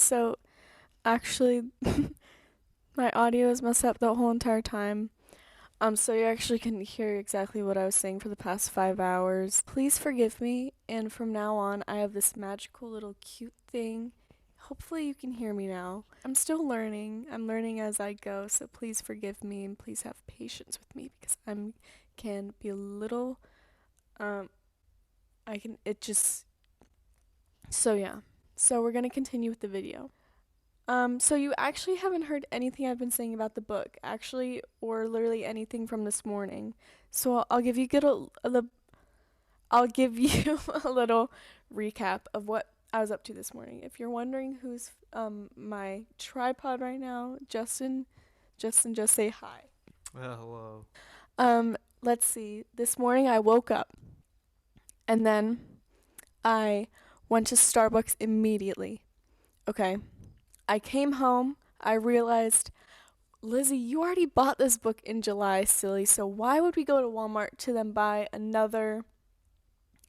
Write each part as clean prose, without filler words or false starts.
So actually, my audio is messed up the whole entire time. So you actually can hear exactly what I was saying for the past 5 hours. Please forgive me, and from now on, I have this magical little cute thing. Hopefully you can hear me now. I'm still learning. I'm learning as I go, so please forgive me and please have patience with me because can be a little um I can it just so yeah. So we're going to continue with the video. So you actually haven't heard anything I've been saying about the book, actually, or literally anything from this morning. So I'll give you I'll give you a little recap of what I was up to this morning. If you're wondering who's my tripod right now, Justin, just say hi. Hello. Let's see. This morning I woke up and then I went to Starbucks immediately. Okay. I came home. I realized, Lizzy, you already bought this book in July, silly. So why would we go to Walmart to then buy another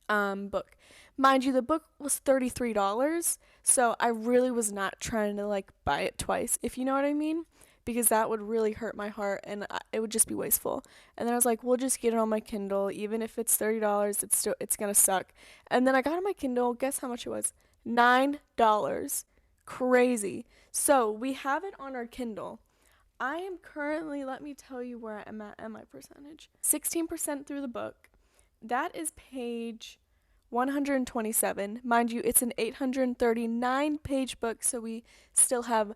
book? Mind you, the book was $33, so I really was not trying to like buy it twice, if you know what I mean, because that would really hurt my heart and it would just be wasteful. And then I was like, we'll just get it on my Kindle, even if it's $30, it's gonna suck. And then I got on my Kindle. Guess how much it was? $9. Crazy. So we have it on our Kindle. I am currently, let me tell you where I'm at my percentage. 16% through the book. That is page 127. Mind you, it's an 839 page book, so we still have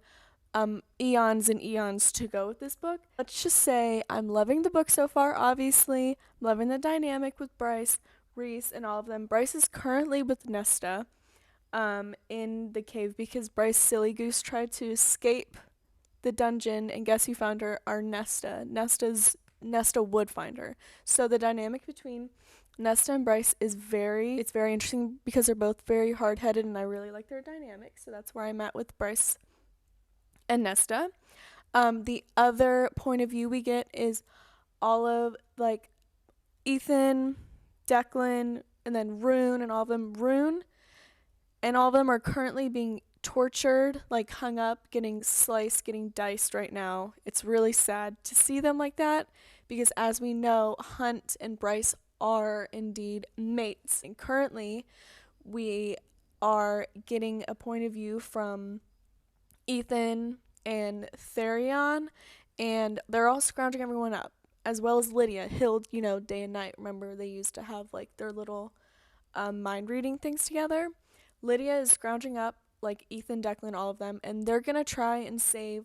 eons and eons to go with this book. Let's just say I'm loving the book so far, obviously. I'm loving the dynamic with Bryce, Reese, and all of them. Bryce is currently with Nesta in the cave because Bryce Silly Goose tried to escape the dungeon, and guess who found her? Our Nesta. Nesta would find her. So the dynamic between Nesta and Bryce is very interesting because they're both very hard headed and I really like their dynamic. So that's where I'm at with Bryce and Nesta. The other point of view we get is all of like Ethan, Declan, and then Rune and all of them. Rune and all of them are currently being tortured, like hung up, getting sliced, getting diced right now. It's really sad to see them like that because, as we know, Hunt and Bryce are indeed mates. And currently, we are getting a point of view from Ethan and Therion, and they're all scrounging everyone up, as well as Lydia. Hild, day and night. Remember, they used to have like their little mind reading things together. Lydia is scrounging up like Ethan, Declan, all of them, and they're gonna try and save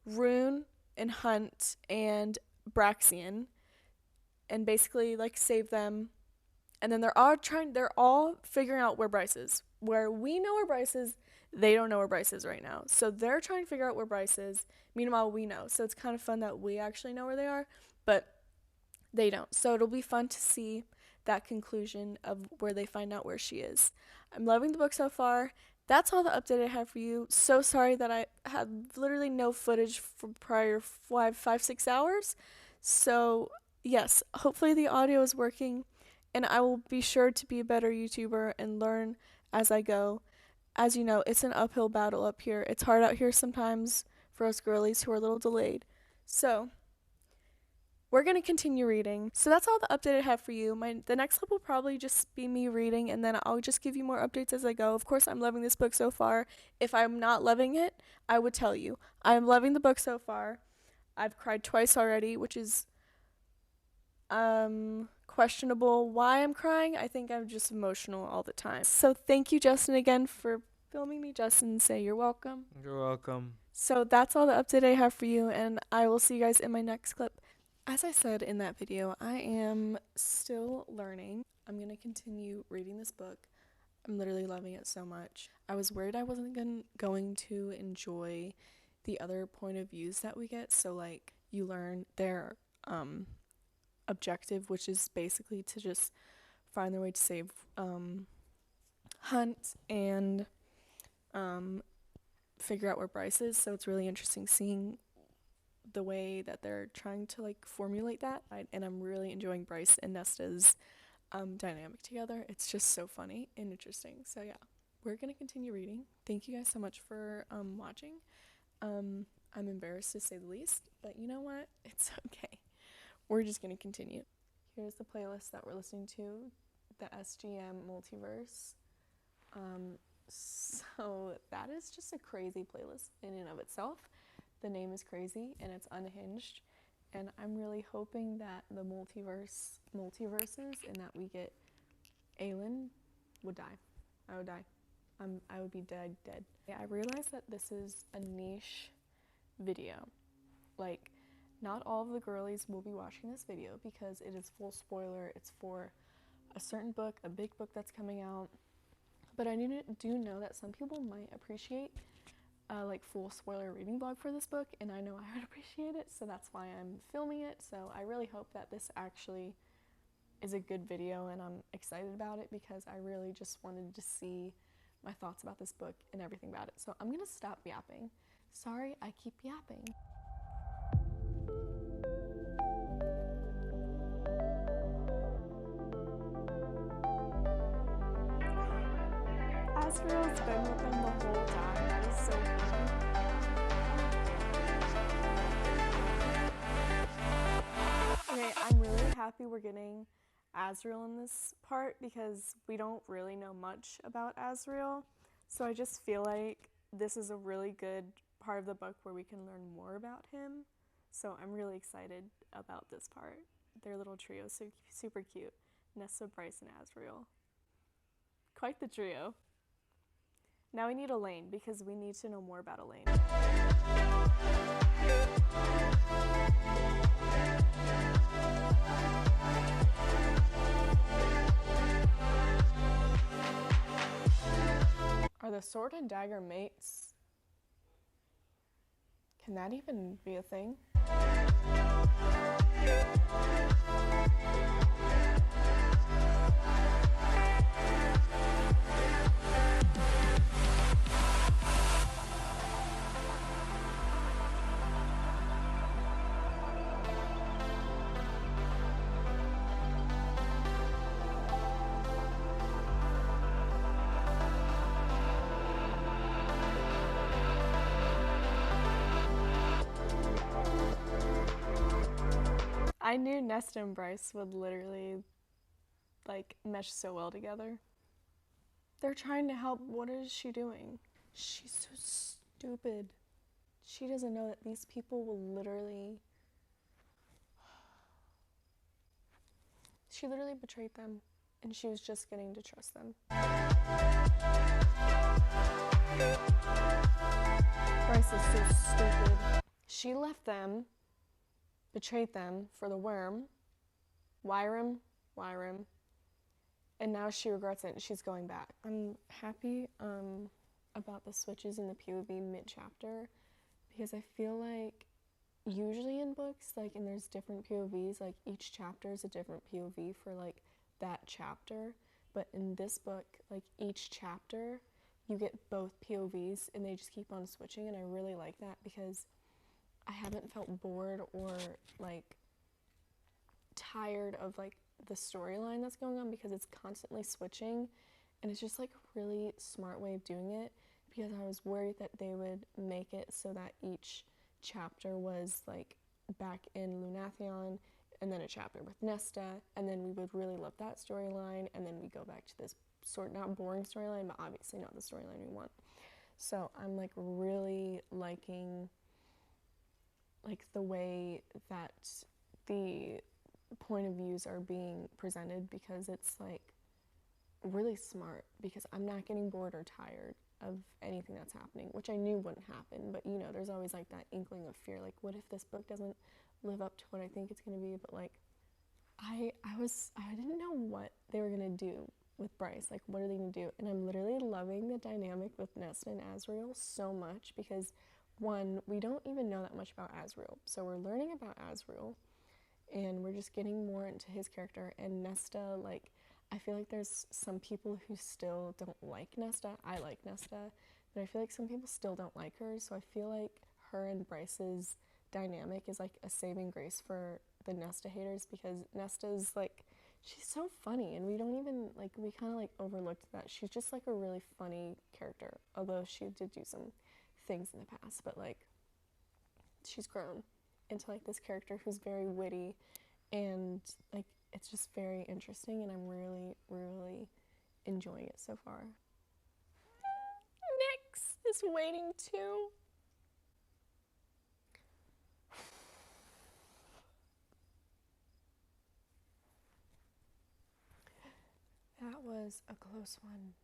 Rune and Hunt and Braxian, and basically like save them. And then they're all figuring out where Bryce is. Where we know where Bryce is, they don't know where Bryce is right now. So they're trying to figure out where Bryce is. Meanwhile, we know. So it's kind of fun that we actually know where they are, but they don't. So it'll be fun to see that conclusion of where they find out where she is. I'm loving the book so far. That's all the update I have for you. So sorry that I had literally no footage from prior 6 hours. So, yes, hopefully the audio is working, and I will be sure to be a better YouTuber and learn as I go. As you know, it's an uphill battle up here. It's hard out here sometimes for us girlies who are a little delayed. So, we're going to continue reading. So that's all the update I have for you. The next clip will probably just be me reading, and then I'll just give you more updates as I go. Of course, I'm loving this book so far. If I'm not loving it, I would tell you. I'm loving the book so far. I've cried twice already, which is questionable why I'm crying. I think I'm just emotional all the time. So thank you, Justin, again for filming me. Justin, say you're welcome. You're welcome. So that's all the update I have for you, and I will see you guys in my next clip. As I said in that video, I am still learning. I'm going to continue reading this book. I'm literally loving it so much. I was worried I wasn't going to enjoy the other point of views that we get. So, like, you learn their objective, which is basically to just find their way to save Hunt and figure out where Bryce is. So it's really interesting seeing the way that they're trying to like formulate that, and I'm really enjoying Bryce and Nesta's dynamic together. It's just so funny and interesting. So yeah. we're gonna continue reading. Thank you guys so much for watching. I'm embarrassed to say the least, but you know what? It's okay. We're just gonna continue. Here's the playlist that we're listening to, the SGM Multiverse. So that is just a crazy playlist in and of itself. The name is crazy and it's unhinged, and I'm really hoping that the multiverses and that we get Aelin would die. I would die. I would be dead. Yeah, I realized that this is a niche video. Like, not all of the girlies will be watching this video because it is full spoiler. It's for a certain book, a big book that's coming out. But I do know that some people might appreciate like full spoiler reading vlog for this book, and I know I would appreciate it, so that's why I'm filming it. So I really hope that this actually is a good video, and I'm excited about it because I really just wanted to see my thoughts about this book and everything about it. So I'm gonna stop yapping. Sorry, I keep yapping. Asriel's been with them the whole time. That is so funny. Okay, I'm really happy we're getting Asriel in this part because we don't really know much about Asriel. So I just feel like this is a really good part of the book where we can learn more about him. So I'm really excited about this part. Their little trio, so super cute. Nesta, Bryce, and Asriel. Quite the trio. Now we need Elaine because we need to know more about Elaine. Are the sword and dagger mates? Can that even be a thing? I knew Nesta and Bryce would literally like mesh so well together. They're trying to help. What is she doing? She's so stupid. She doesn't know that these people will literally... She literally betrayed them, and she was just getting to trust them. Bryce is so stupid. She left them, betrayed them for the worm, Wyram, and now she regrets it and she's going back. I'm happy about the switches in the POV mid-chapter because I feel like usually in books, like, and there's different POVs, like each chapter is a different POV for like that chapter, but in this book, like each chapter you get both POVs and they just keep on switching, and I really like that because I haven't felt bored or like tired of like the storyline that's going on because it's constantly switching, and it's just like a really smart way of doing it because I was worried that they would make it so that each chapter was like back in Lunathion and then a chapter with Nesta, and then we would really love that storyline, and then we go back to this sort of not boring storyline, but obviously not the storyline we want. So I'm like really liking like the way that the point of views are being presented because it's like really smart, because I'm not getting bored or tired of anything that's happening, which I knew wouldn't happen, but you know, there's always like that inkling of fear, like what if this book doesn't live up to what I think it's going to be. But like I didn't know what they were going to do with Bryce, like what are they going to do, and I'm literally loving the dynamic with Nesta and Asriel so much because one, we don't even know that much about Asriel, so we're learning about Asriel and we're just getting more into his character. And Nesta, like, I feel like there's some people who still don't like Nesta. I like Nesta, but I feel like some people still don't like her, so I feel like her and Bryce's dynamic is like a saving grace for the Nesta haters because Nesta's like, she's so funny, and we don't even, like, we kind of, like, overlooked that. She's just, like, a really funny character, although she did do some things in the past, but, like, she's grown into, like, this character who's very witty, and, like, it's just very interesting, and I'm really, really enjoying it so far. Nyx is waiting too. That was a close one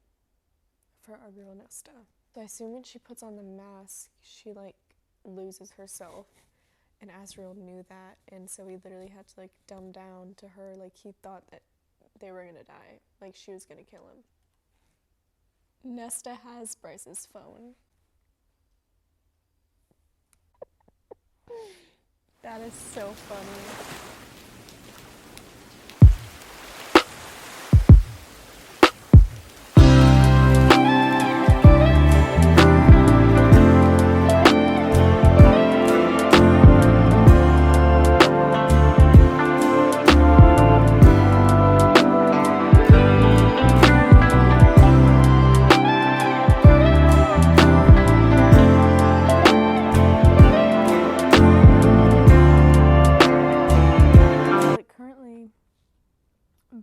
for our girl Nesta. So I assume when she puts on the mask, she, like, loses herself. And Asriel knew that, and so he literally had to, like, dumb down to her. Like, he thought that they were gonna die. Like, she was gonna kill him. Nesta has Bryce's phone. That is so funny.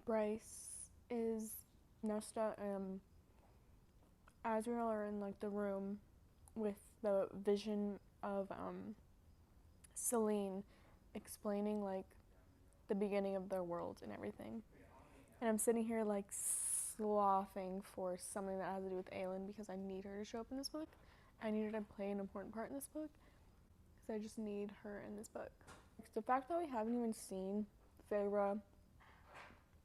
Bryce is Nesta and Asriel are in, like, the room with the vision of Celine explaining, like, the beginning of their world and everything. And I'm sitting here, like, sloughing for something that has to do with Aelin because I need her to show up in this book. I need her to play an important part in this book because I just need her in this book. The fact that we haven't even seen Feyre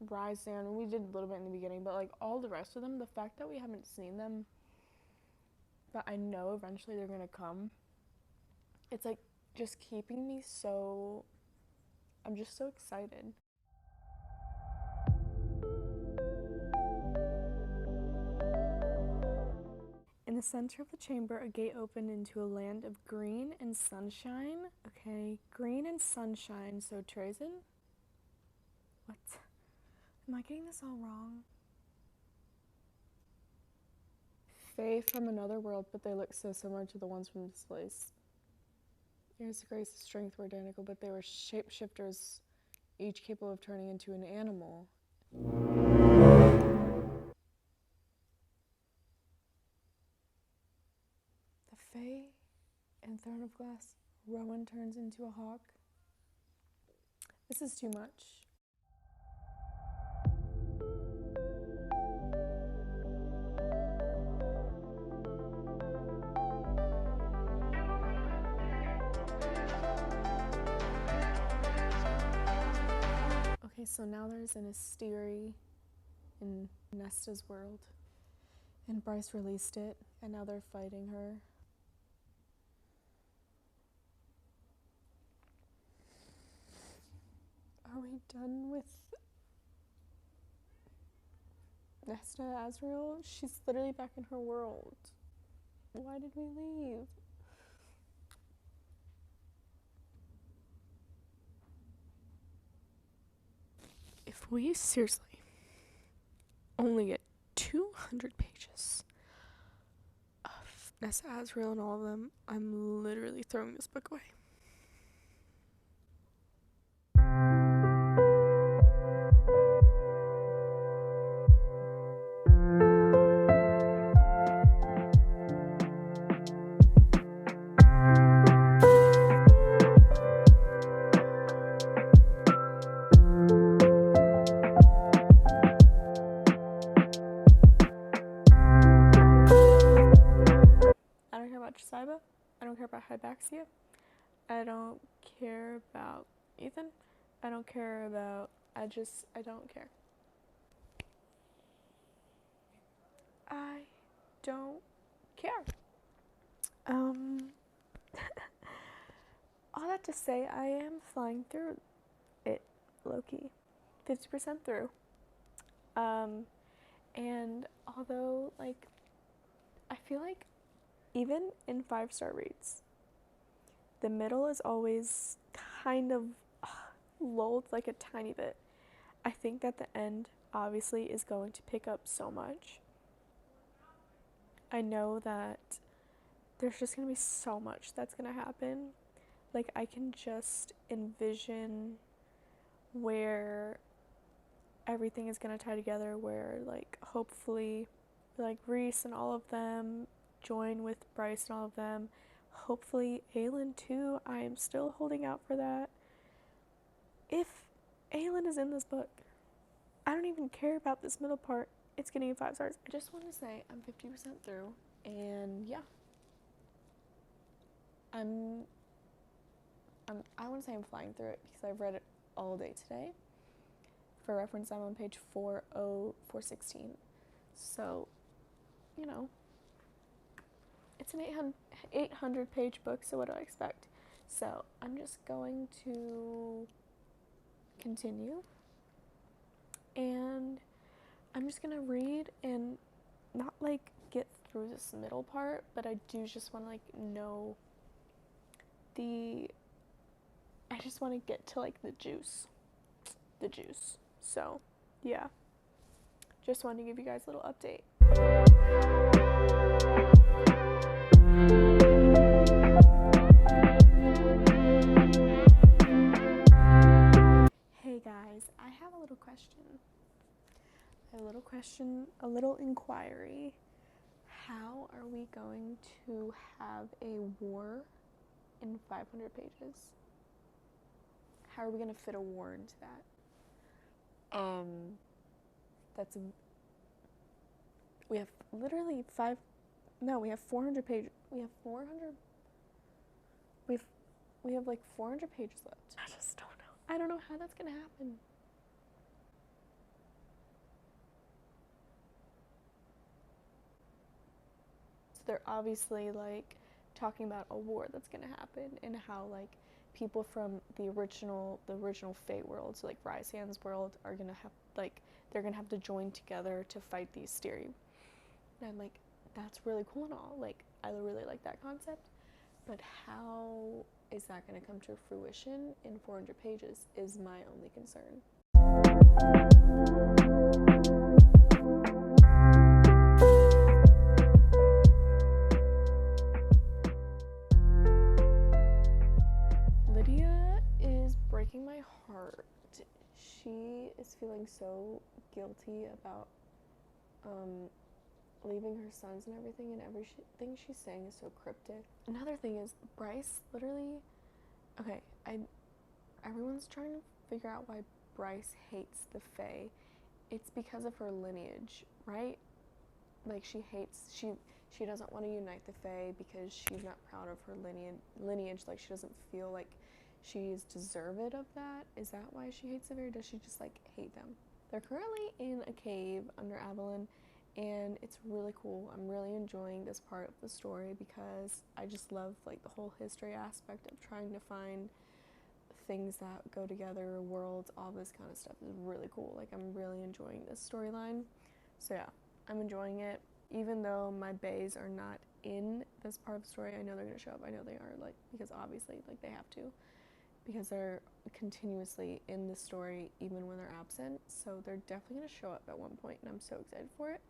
rise down, we did a little bit in the beginning, but, like, all the rest of them, the fact that we haven't seen them, but I know eventually they're gonna come, it's, like, just keeping me so, I'm just so excited. In the center of the chamber, a gate opened into a land of green and sunshine. Okay, green and sunshine, so Trazen? What? Am I getting this all wrong? Fae from another world, but they look so similar to the ones from this place. Years of grace and strength were identical, but they were shapeshifters, each capable of turning into an animal. The Fae and Throne of Glass. Rowan turns into a hawk. This is too much. Okay, so now there's an Asteri in Nesta's world, and Bryce released it, and now they're fighting her. Are we done with Nesta Asriel? She's literally back in her world. Why did we leave? If we seriously only get 200 pages of Nesta Asriel and all of them, I'm literally throwing this book away. I don't care about Josiah. I don't care about Hybaxia. I don't care about Ethan. I don't care about... I don't care. I don't care. All that to say, I am flying through it, low-key. 50% through. And although, like, I feel like even in 5-star reads, the middle is always kind of lulled, like, a tiny bit. I think that the end obviously is going to pick up so much. I know that there's just going to be so much that's going to happen. Like, I can just envision where everything is going to tie together, where, like, hopefully, like, Reese and all of them join with Bryce and all of them. Hopefully, Aelin too. I am still holding out for that. If Aelin is in this book, I don't even care about this middle part. It's getting 5 stars. I just want to say I'm 50% through, and yeah, I'm I want to say I'm flying through it because I've read it all day today. For reference, I'm on page 416. So, you know, it's an 800 page book, so what do I expect? So, I'm just going to continue, and I'm just going to read and not like get through this middle part, but I do just want to like know I just want to get to like the juice. So, yeah. Just wanted to give you guys a little update. Hey guys, I have a little question. A little inquiry. How are we going to have a war in 500 pages? How are we going to fit a war into that? We have literally we have 400 pages. We have like 400 pages left. I just don't know. I don't know how that's going to happen. So they're obviously like talking about a war that's going to happen and how like people from the original Fate world, so like Rysand's world, are going to have they're going to have to join together to fight the Asteri. And I'm like, that's really cool and all. Like, I really like that concept. But how is that going to come to fruition in 400 pages is my only concern. Lydia is breaking my heart. She is feeling so guilty about leaving her sons and everything, and everything she's saying is so cryptic. Another thing is Bryce literally, okay, everyone's trying to figure out why Bryce hates the Fae. It's because of her lineage, right? Like she doesn't want to unite the Fae because she's not proud of her lineage. Like she doesn't feel like she's deserved of that. Is that why she hates the Fae, or does she just like hate them? They're currently in a cave under Avalon, and it's really cool. I'm really enjoying this part of the story because I just love like the whole history aspect of trying to find things that go together, worlds, all this kind of stuff is really cool. Like I'm really enjoying this storyline. So yeah, I'm enjoying it. Even though my bays are not in this part of the story, I know they're gonna show up. I know they are, like, because obviously like they have to, because they're continuously in the story even when they're absent. So they're definitely gonna show up at one point, and I'm so excited for it.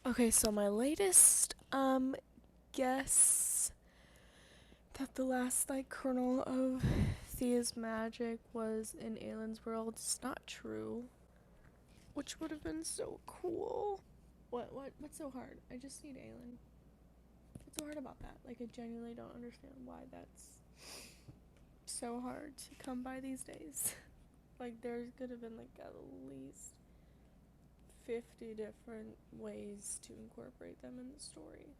Okay, so my latest guess that the last like kernel of Thea's magic was in Aelin's world is not true, which would have been so cool. What's so hard? I just need Aelin. What's so hard about that? Like I genuinely don't understand why that's so hard to come by these days. Like there could have been like at least 50 different ways to incorporate them in the story.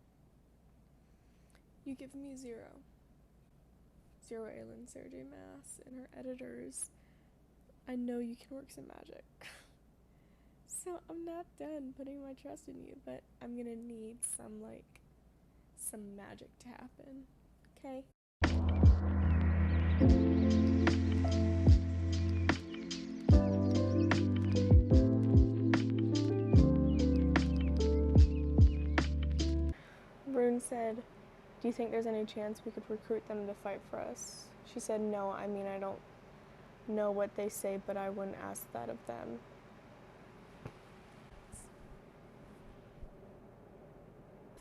You give me zero. Zero Aylin, Sarah J. Maas, and her editors. I know you can work some magic. So I'm not done putting my trust in you, but I'm gonna need some magic to happen. Okay? Rune said, "Do you think there's any chance we could recruit them to fight for us?" She said, "No, I mean, I don't know what they say, but I wouldn't ask that of them."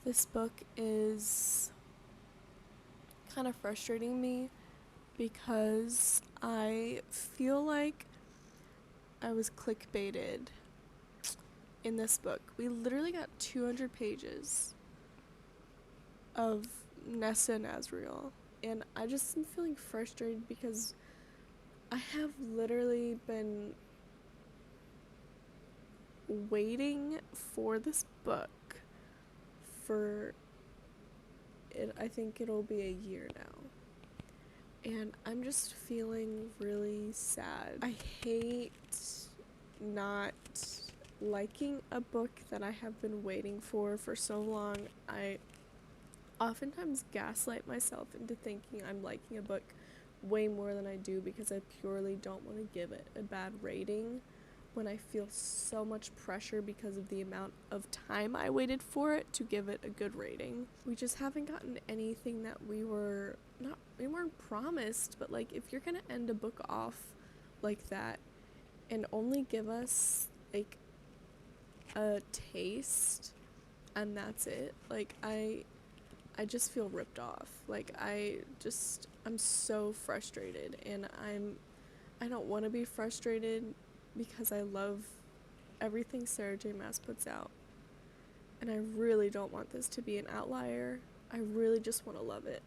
This book is kind of frustrating me because I feel like I was clickbaited in this book. We literally got 200 pages of Nessa and Azriel, and I just am feeling frustrated because I have literally been waiting for this book for it. I think it'll be a year now, and I'm just feeling really sad. I hate not liking a book that I have been waiting for so long. I oftentimes gaslight myself into thinking I'm liking a book way more than I do because I purely don't want to give it a bad rating when I feel so much pressure because of the amount of time I waited for it to give it a good rating. We just haven't gotten anything that we weren't promised, but like, if you're gonna end a book off like that and only give us like a taste and that's it, like I just feel ripped off. Like I'm so frustrated, and I don't want to be frustrated because I love everything Sarah J. Maas puts out, and I really don't want this to be an outlier. I really just want to love it.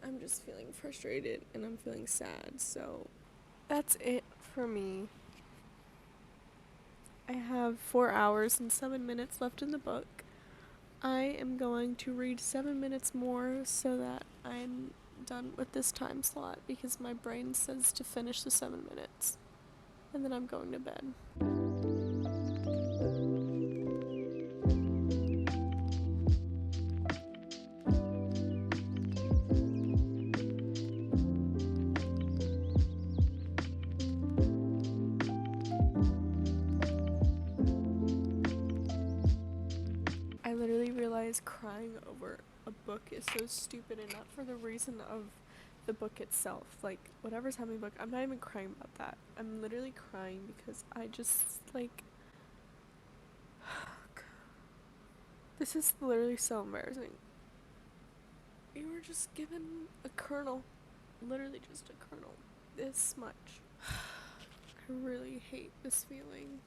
I'm just feeling frustrated and I'm feeling sad, so that's it for me. I have 4 hours and 7 minutes left in the book. I am going to read 7 minutes more so that I'm done with this time slot because my brain says to finish the 7 minutes. And then I'm going to bed. I literally realized crying over a book is so stupid, and not for the reason of the book itself. Like, whatever's happening in the book, I'm not even crying about that. I'm literally crying because I just, like, this is literally so embarrassing. You were just given a kernel. Literally just a kernel. This much. I really hate this feeling.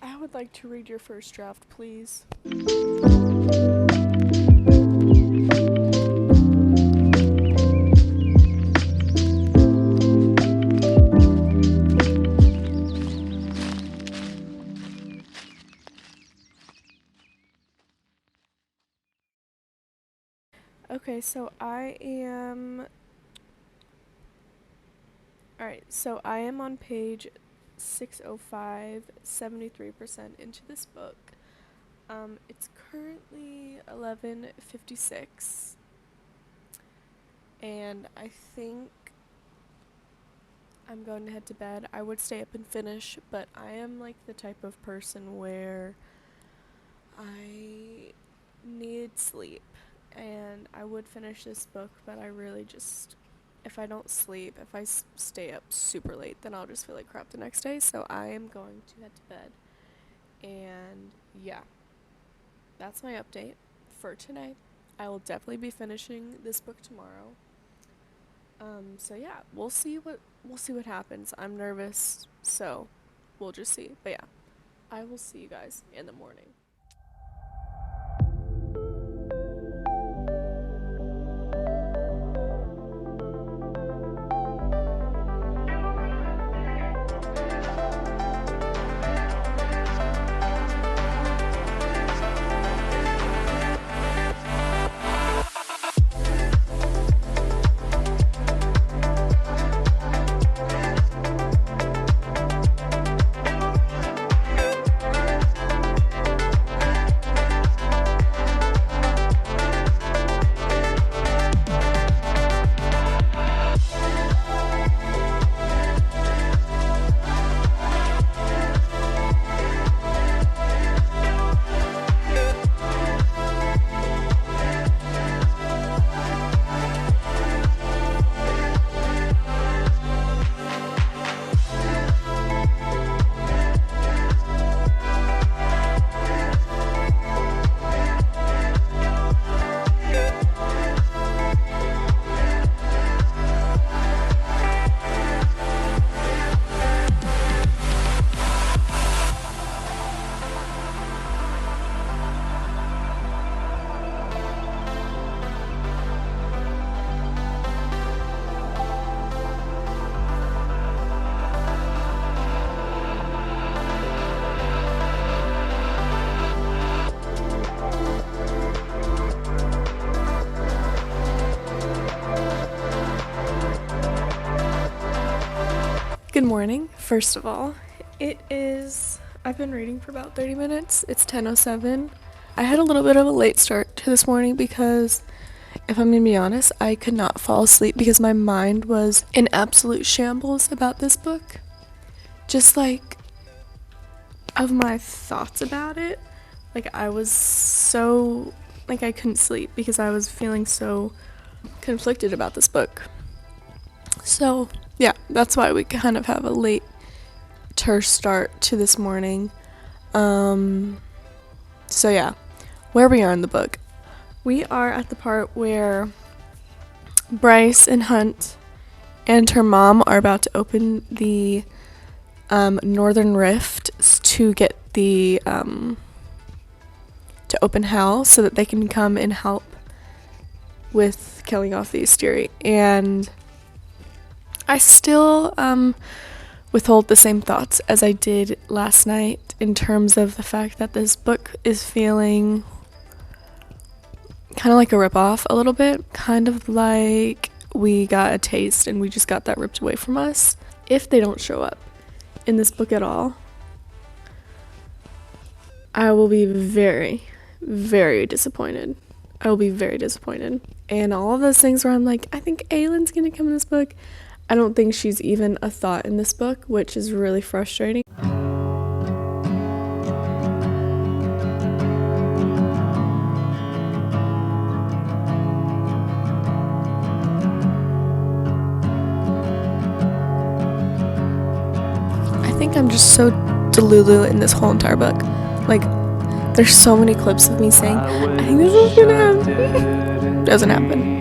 I would like to read your first draft, please. Okay, so I am on page 605, 73% into this book. It's currently 11:56, and I think I'm going to head to bed. I would stay up and finish, but I am like the type of person where I need sleep, and I would finish this book, but I really just, if I don't sleep, if I stay up super late, then I'll just feel like crap the next day. So I am going to head to bed, and yeah, that's my update for today. I will definitely be finishing this book tomorrow. So yeah, we'll see what happens. I'm nervous, so we'll just see. But yeah, I will see you guys in the morning. Good morning, first of all. I've been reading for about 30 minutes. It's 10:07. I had a little bit of a late start to this morning because, if I'm gonna be honest, I could not fall asleep because my mind was in absolute shambles about this book. Just like, of my thoughts about it. I was I couldn't sleep because I was feeling so conflicted about this book. So, yeah, that's why we kind of have a later start to this morning. So yeah, where we are in the book. We are at the part where Bryce and Hunt and her mom are about to open the Northern Rift to get to open hell so that they can come and help with killing off the Asteri. And I still withhold the same thoughts as I did last night in terms of the fact that this book is feeling kind of like a ripoff a little bit, kind of like we got a taste and we just got that ripped away from us. If they don't show up in this book at all, I will be very, very disappointed. I will be very disappointed. And all of those things where I'm like, I think Aylin's gonna come in this book. I don't think she's even a thought in this book, which is really frustrating. I think I'm just so delulu in this whole entire book. There's so many clips of me saying, I think this is gonna happen. Doesn't happen.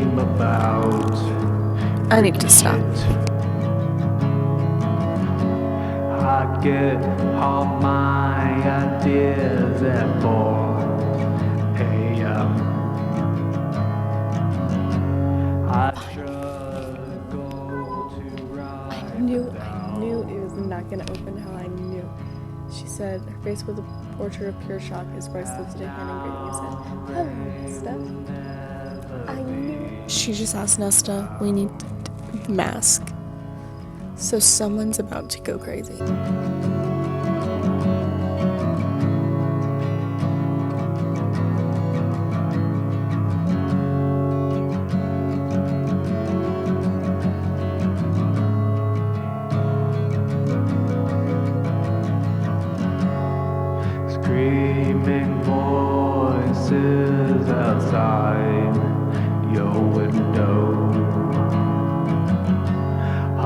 I need to stop. I get all my ideas at 4 a.m. I struggle to write. I knew it was not gonna open how I knew. She said, her face with a portrait of pure shock as Bryce lifted a hand and greeting and said, Hello, Nesta. I knew. She just asked Nesta, we need mask. So someone's about to go crazy. Screaming voices outside your window.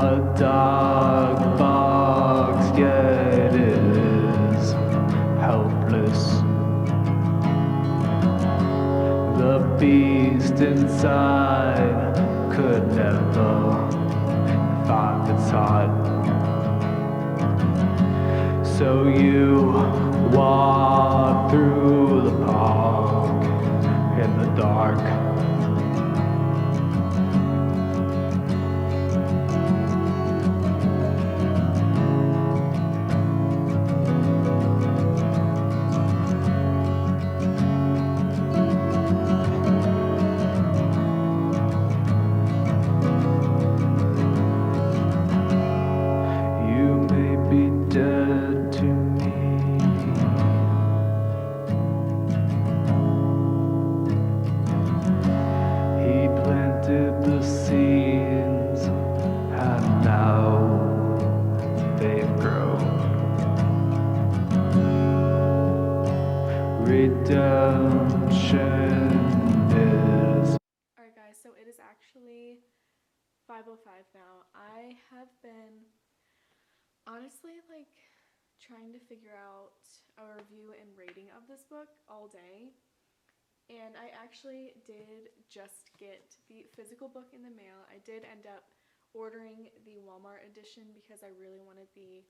A dog barks, yet it is helpless. The beast inside could never find its heart. So you walk through the park in the dark. You may be dead to me. He planted the seeds and now they've grown. Redemption is. Alright guys, so it is actually 5:05 now. I have been honestly trying to figure out a review and rating of this book all day. And I actually did just get the physical book in the mail. I did end up ordering the Walmart edition because I really wanted the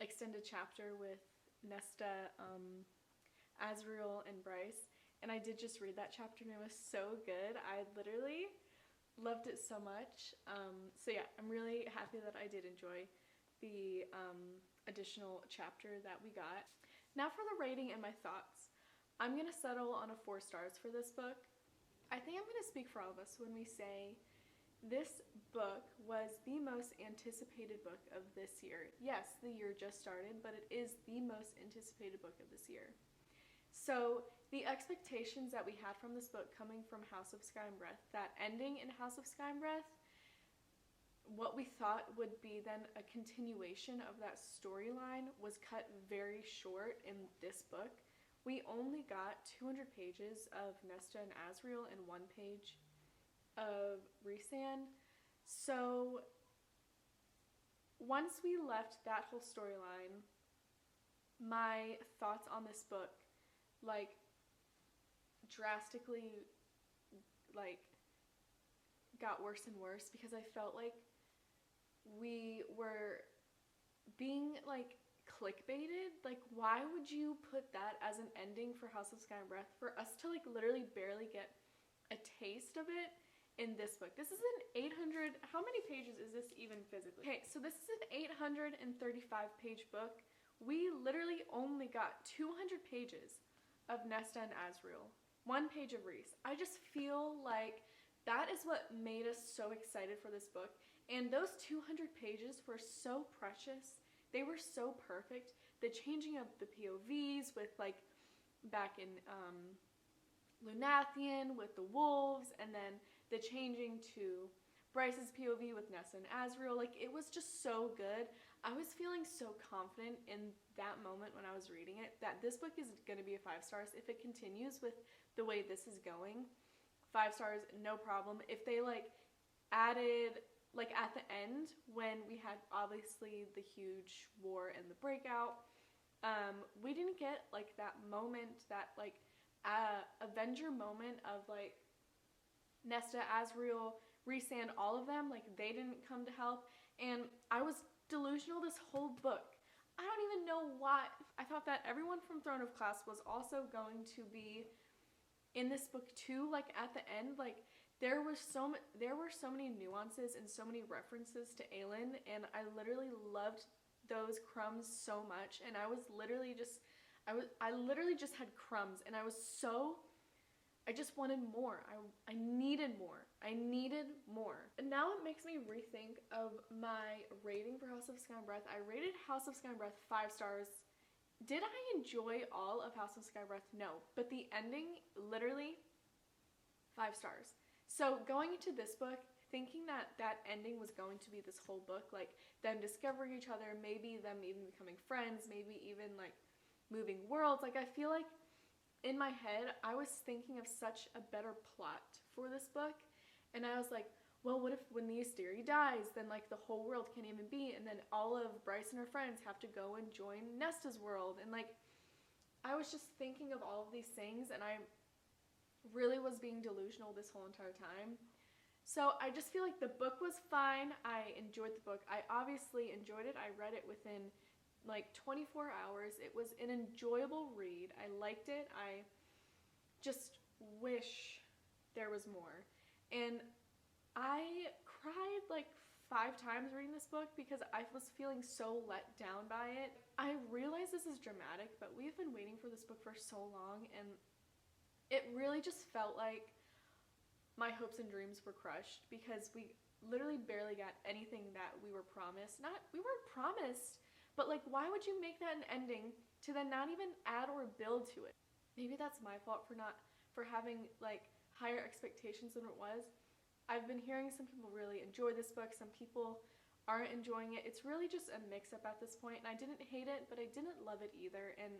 extended chapter with Nesta, Azriel, and Bryce. And I did just read that chapter and it was so good. I literally loved it so much. So yeah, I'm really happy that I did enjoy the additional chapter that we got. Now for the rating and my thoughts. I'm going to settle on a 4 stars for this book. I think I'm going to speak for all of us when we say This book was the most anticipated book of this year. Yes, the year just started, but it is the most anticipated book of this year. So the expectations that we had from this book coming from House of Sky and Breath, that ending in House of Sky and Breath, what we thought would be then a continuation of that storyline was cut very short in this book. We only got 200 pages of Nesta and Asriel and 1 page of Rhysand. So once we left that whole storyline, my thoughts on this book like drastically like got worse and worse, because I felt like we were being like clickbaited. Like, why would you put that as an ending for House of Sky and Breath for us to like literally barely get a taste of it in this book? This is an 800, how many pages is this even physically? Okay, so this is an 835 page book. We literally only got 200 pages of Nesta and Asriel, 1 page of Rhys. I just feel like that is what made us so excited for this book. And those 200 pages were so precious. They were so perfect. The changing of the POVs with like back in Lunathian with the wolves, and then the changing to Bryce's POV with Nesta and Asriel. Like, it was just so good. I was feeling so confident in that moment when I was reading it that this book is going to be a 5 stars if it continues with the way this is going. 5 stars, no problem. If they like added like at the end when we had obviously the huge war and the breakout, we didn't get like that moment, that like Avenger moment of like Nesta, Asriel, Rhysand, all of them, like they didn't come to help, and I was delusional this whole book. I don't even know why. I thought that everyone from Throne of Glass was also going to be in this book too, like at the end. Like there were so many nuances and so many references to Aelin, and I literally loved those crumbs so much, and I literally just had crumbs, and I just wanted more. I needed more. And now it makes me rethink of my rating for House of Sky and Breath. I rated House of Sky and Breath 5 stars. Did I enjoy all of House of Sky and Breath? No. But the ending, literally 5 stars. So going into this book, thinking that that ending was going to be this whole book, like them discovering each other, maybe them even becoming friends, maybe even like moving worlds. Like, I feel like in my head, I was thinking of such a better plot for this book. And I was like, well, what if when the Asteri dies, then like the whole world can't even be, and then all of Bryce and her friends have to go and join Nesta's world. And like, I was just thinking of all of these things, and I really was being delusional this whole entire time. So I just feel like the book was fine. I enjoyed the book. I obviously enjoyed it. I read it within like 24 hours. It was an enjoyable read. I liked it. I just wish there was more. And I cried like 5 times reading this book because I was feeling so let down by it. I realize this is dramatic, but we've been waiting for this book for so long, and it really just felt like my hopes and dreams were crushed because we literally barely got anything that we were promised. We weren't promised, but like, why would you make that an ending to then not even add or build to it? Maybe that's my fault for having like higher expectations than it was. I've been hearing some people really enjoy this book, some people aren't enjoying it. It's really just a mix-up at this point, and I didn't hate it, but I didn't love it either, and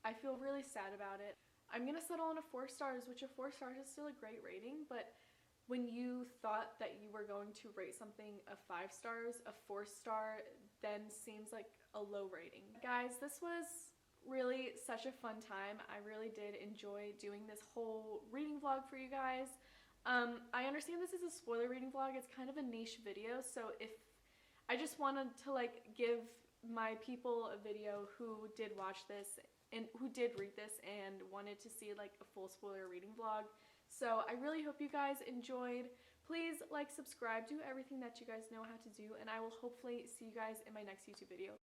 I feel really sad about it. I'm gonna settle on a 4 stars, which a 4 stars is still a great rating, but when you thought that you were going to rate something a 5 stars, a 4 star then seems like a low rating. Guys, this was really such a fun time. I really did enjoy doing this whole reading vlog for you guys. I understand this is a spoiler reading vlog. It's kind of a niche video, so if I just wanted to like give my people a video who did watch this and who did read this and wanted to see like a full spoiler reading vlog. So I really hope you guys enjoyed. Please like, subscribe, do everything that you guys know how to do, and I will hopefully see you guys in my next YouTube video.